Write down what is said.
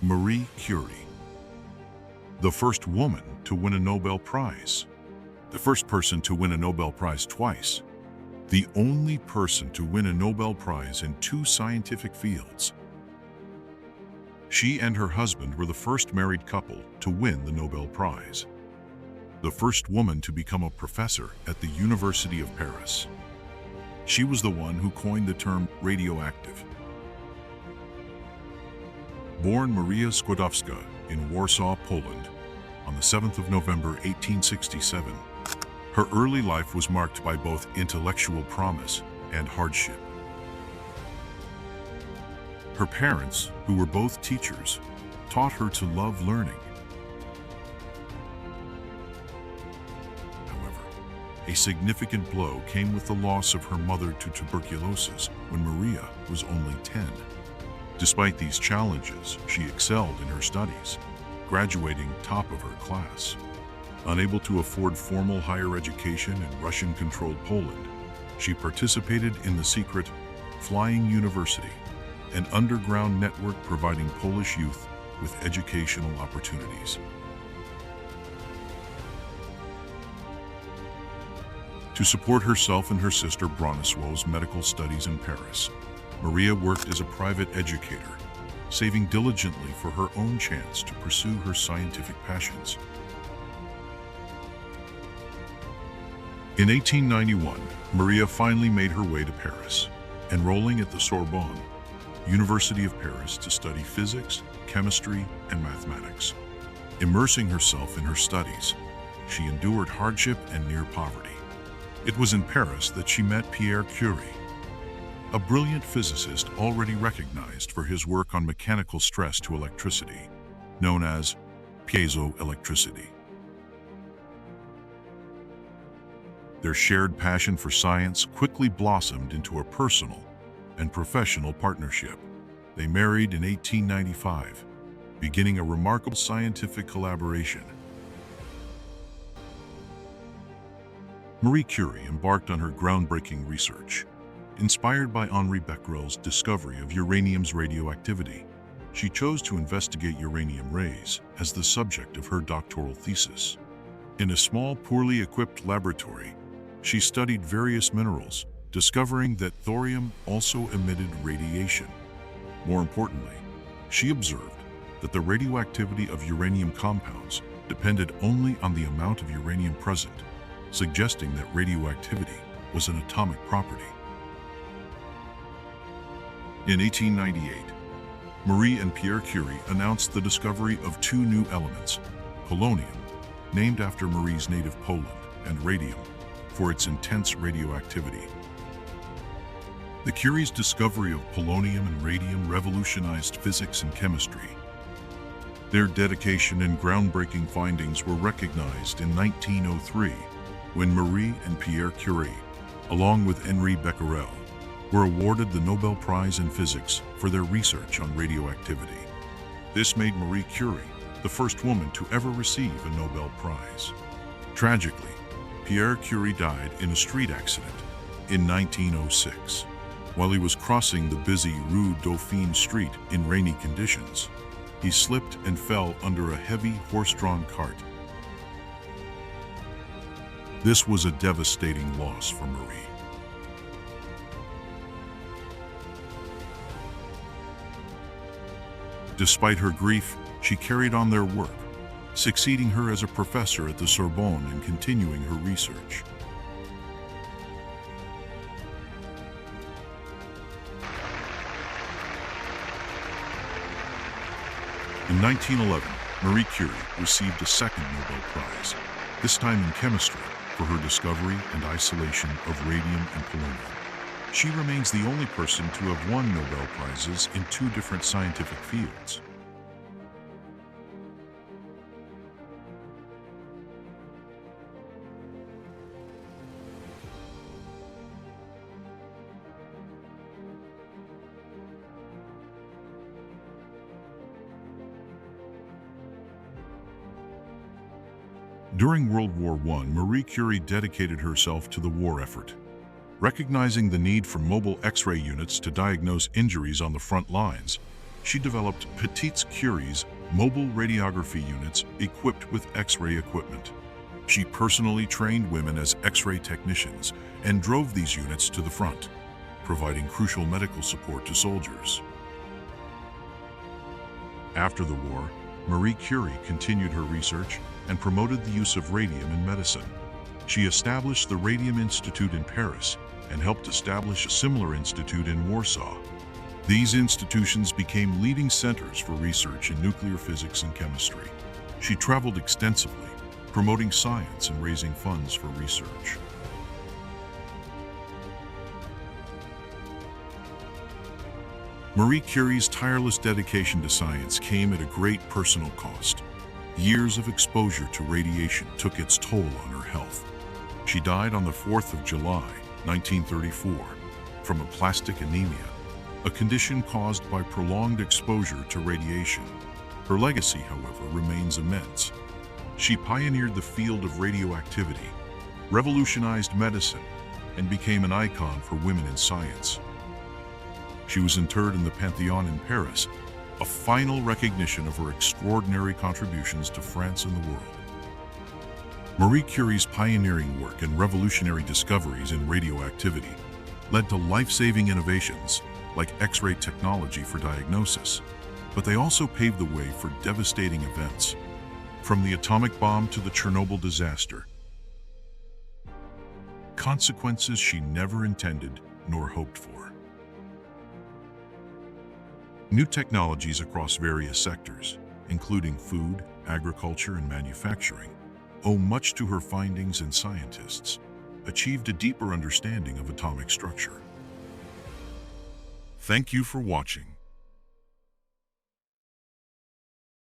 Marie Curie, the first woman to win a Nobel Prize, the first person to win a Nobel Prize twice, the only person to win a Nobel Prize in two scientific fields. She and her husband were the first married couple to win the Nobel Prize, the first woman to become a professor at the University of Paris. She was the one who coined the term radioactive. Born Maria Skłodowska in Warsaw, Poland, on the 7th of November 1867, her early life was marked by both intellectual promise and hardship. Her parents, who were both teachers, taught her to love learning. However, a significant blow came with the loss of her mother to tuberculosis when Maria was only 10. Despite these challenges, she excelled in her studies, graduating top of her class. Unable to afford formal higher education in Russian-controlled Poland, she participated in the secret Flying University, an underground network providing Polish youth with educational opportunities. To support herself and her sister Bronisław's medical studies in Paris, Maria worked as a private educator, saving diligently for her own chance to pursue her scientific passions. In 1891, Maria finally made her way to Paris, enrolling at the Sorbonne, University of Paris, to study physics, chemistry, and mathematics. Immersing herself in her studies, she endured hardship and near poverty. It was in Paris that she met Marie Curie, a brilliant physicist already recognized for his work on mechanical stress to electricity, known as piezoelectricity. Their shared passion for science quickly blossomed into a personal and professional partnership. They married in 1895, beginning a remarkable scientific collaboration. Marie Curie embarked on her groundbreaking research. Inspired by Henri Becquerel's discovery of uranium's radioactivity, she chose to investigate uranium rays as the subject of her doctoral thesis. In a small, poorly equipped laboratory, she studied various minerals, discovering that thorium also emitted radiation. More importantly, she observed that the radioactivity of uranium compounds depended only on the amount of uranium present, suggesting that radioactivity was an atomic property. In 1898, Marie and Marie Curie announced the discovery of two new elements, polonium, named after Marie's native Poland, and radium, for its intense radioactivity. The Curie's discovery of polonium and radium revolutionized physics and chemistry. Their dedication and groundbreaking findings were recognized in 1903, when Marie and Marie Curie, along with Henri Becquerel, were awarded the Nobel Prize in Physics for their research on radioactivity. This made Marie Curie the first woman to ever receive a Nobel Prize. Tragically, Marie Curie died in a street accident in 1906, while he was crossing the busy Rue Dauphine Street in rainy conditions. He slipped and fell under a heavy horse-drawn cart. This was a devastating loss for Marie. Despite her grief, she carried on their work, succeeding her as a professor at the Sorbonne and continuing her research. In 1911, Marie Curie received a second Nobel Prize, this time in chemistry, for her discovery and isolation of radium and polonium. She remains the only person to have won Nobel Prizes in two different scientific fields. During World War I, Marie Curie dedicated herself to the war effort. Recognizing the need for mobile X-ray units to diagnose injuries on the front lines, she developed Petite Curie's mobile radiography units equipped with X-ray equipment. She personally trained women as X-ray technicians and drove these units to the front, providing crucial medical support to soldiers. After the war, Marie Curie continued her research and promoted the use of radium in medicine. She established the Radium Institute in Paris and helped establish a similar institute in Warsaw. These institutions became leading centers for research in nuclear physics and chemistry. She traveled extensively, promoting science and raising funds for research. Marie Curie's tireless dedication to science came at a great personal cost. Years of exposure to radiation took its toll on her health. She died on the 4th of July, 1934, from aplastic anemia, a condition caused by prolonged exposure to radiation. Her legacy, however, remains immense. She pioneered the field of radioactivity, revolutionized medicine, and became an icon for women in science. She was interred in the Pantheon in Paris, a final recognition of her extraordinary contributions to France and the world. Marie Curie's pioneering work and revolutionary discoveries in radioactivity led to life-saving innovations like X-ray technology for diagnosis, but they also paved the way for devastating events, from the atomic bomb to the Chernobyl disaster. Consequences she never intended nor hoped for. New technologies across various sectors, including food, agriculture, and manufacturing, owe much to her findings, and scientists achieved a deeper understanding of atomic structure. Thank you for watching.